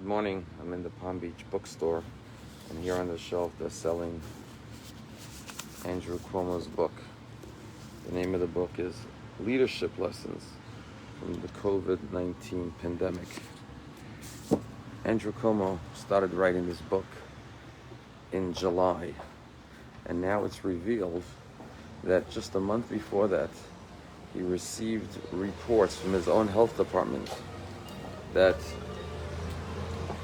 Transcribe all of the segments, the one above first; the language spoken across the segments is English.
morning. I'm in the Palm Beach bookstore, and here on the shelf they're selling Andrew Cuomo's book. The name of the book is Leadership Lessons from the COVID-19 Pandemic. Andrew Cuomo started writing this book in July, and now it's revealed that just a month before that, he received reports from his own health department that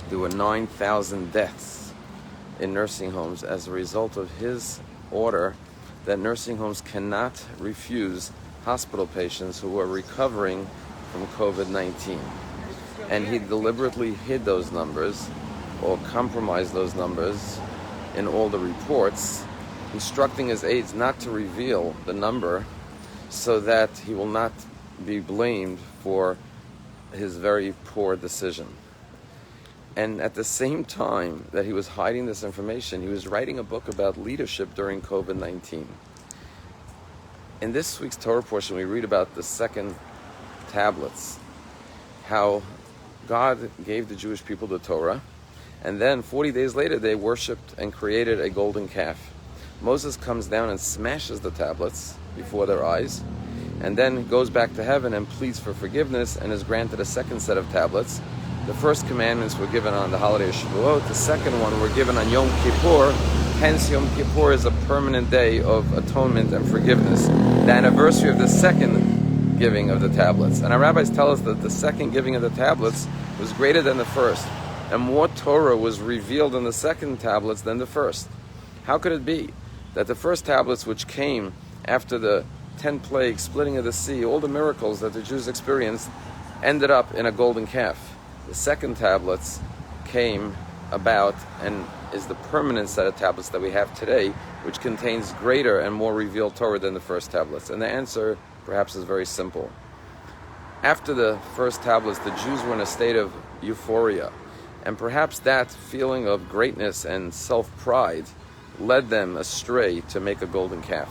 there were 9,000 deaths in nursing homes as a result of his order that nursing homes cannot refuse hospital patients who are recovering from COVID-19. And he deliberately hid those numbers or compromised those numbers in all the reports, instructing his aides not to reveal the number so that he will not be blamed for his very poor decision. And at the same time that he was hiding this information, he was writing a book about leadership during COVID-19. In this week's Torah portion, we read about the second tablets, how God gave the Jewish people the Torah, and then 40 days later they worshipped and created a golden calf. Moses comes down and smashes the tablets before their eyes, and then goes back to heaven and pleads for forgiveness and is granted a second set of tablets. The first commandments were given on the holiday of Shavuot. The second one were given on Yom Kippur. Hence, Yom Kippur is a permanent day of atonement and forgiveness. The anniversary of the second giving of the tablets. And our rabbis tell us that the second giving of the tablets was greater than the first. And more Torah was revealed in the second tablets than the first. How could it be that the first tablets, which came after the 10 plagues, splitting of the sea, all the miracles that the Jews experienced, ended up in a golden calf? The second tablets came about and is the permanent set of tablets that we have today, which contains greater and more revealed Torah than the first tablets. And the answer, perhaps, is very simple. After the first tablets, the Jews were in a state of euphoria, and perhaps that feeling of greatness and self-pride led them astray to make a golden calf.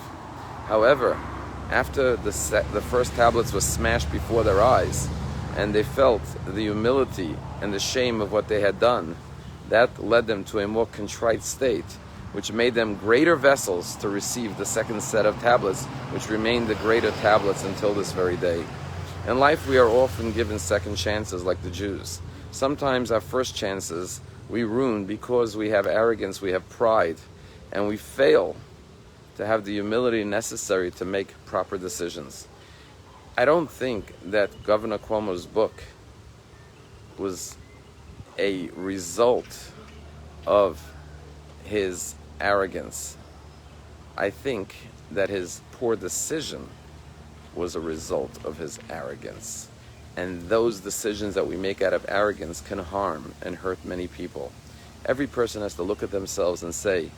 However, after the first tablets were smashed before their eyes, and they felt the humility and the shame of what they had done, that led them to a more contrite state, which made them greater vessels to receive the second set of tablets, which remain the greater tablets until this very day. In life, we are often given second chances like the Jews. Sometimes our first chances we ruin because we have arrogance, we have pride, and we fail to have the humility necessary to make proper decisions. I don't think that Governor Cuomo's book was a result of his arrogance. I think that his poor decision was a result of his arrogance. And those decisions that we make out of arrogance can harm and hurt many people. Every person has to look at themselves and say,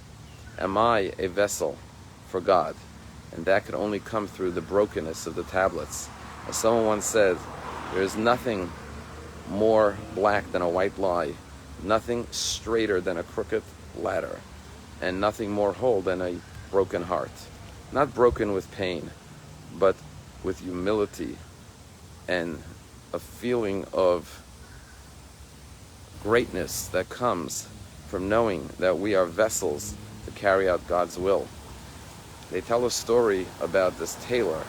am I a vessel for God? And that can only come through the brokenness of the tablets. As someone once said, there is nothing more black than a white lie, nothing straighter than a crooked ladder, and nothing more whole than a broken heart. Not broken with pain, but with humility and a feeling of greatness that comes from knowing that we are vessels to carry out God's will. They tell a story about this tailor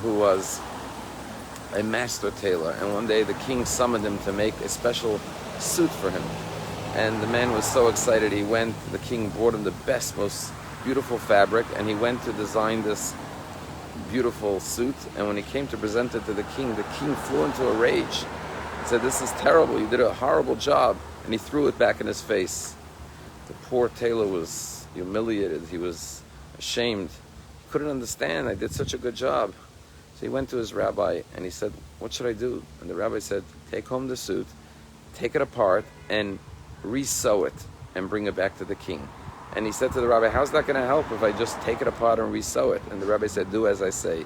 who was a master tailor, and one day the king summoned him to make a special suit for him. And the man was so excited, the king brought him the best, most beautiful fabric, and he went to design this beautiful suit. And when he came to present it to the king flew into a rage. He said, "This is terrible, you did a horrible job." And he threw it back in his face. The poor tailor was humiliated, he was ashamed, couldn't understand, I did such a good job. So he went to his rabbi and he said, "What should I do?" And the rabbi said, "Take home the suit, take it apart and re-sew it and bring it back to the king." And he said to the rabbi, "How's that going to help if I just take it apart and re-sew it?" And the rabbi said, "Do as I say."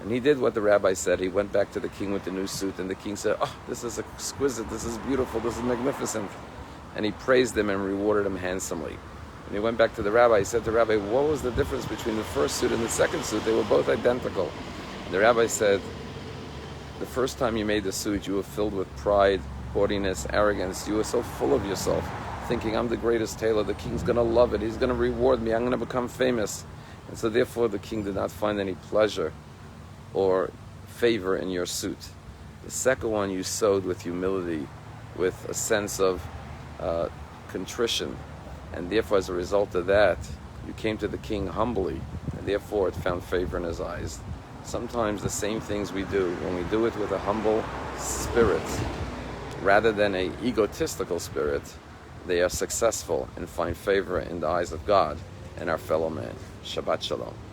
And he did what the rabbi said. He went back to the king with the new suit, and the king said, "Oh, this is exquisite, this is beautiful, this is magnificent." And he praised him and rewarded him handsomely. And he went back to the rabbi. He said to the rabbi, "What was the difference between the first suit and the second suit? They were both identical." And the rabbi said, "The first time you made the suit, you were filled with pride haughtiness, arrogance. You were so full of yourself, thinking, I'm the greatest tailor, the king's going to love it, he's going to reward me, I'm going to become famous. And so therefore the king did not find any pleasure or favor in your suit. The second one you sewed with humility, with a sense of contrition, and therefore as a result of that, you came to the king humbly, and therefore it found favor in his eyes. Sometimes the same things we do, when we do it with a humble spirit, rather than an egotistical spirit, they are successful and find favor in the eyes of God and our fellow man. Shabbat Shalom.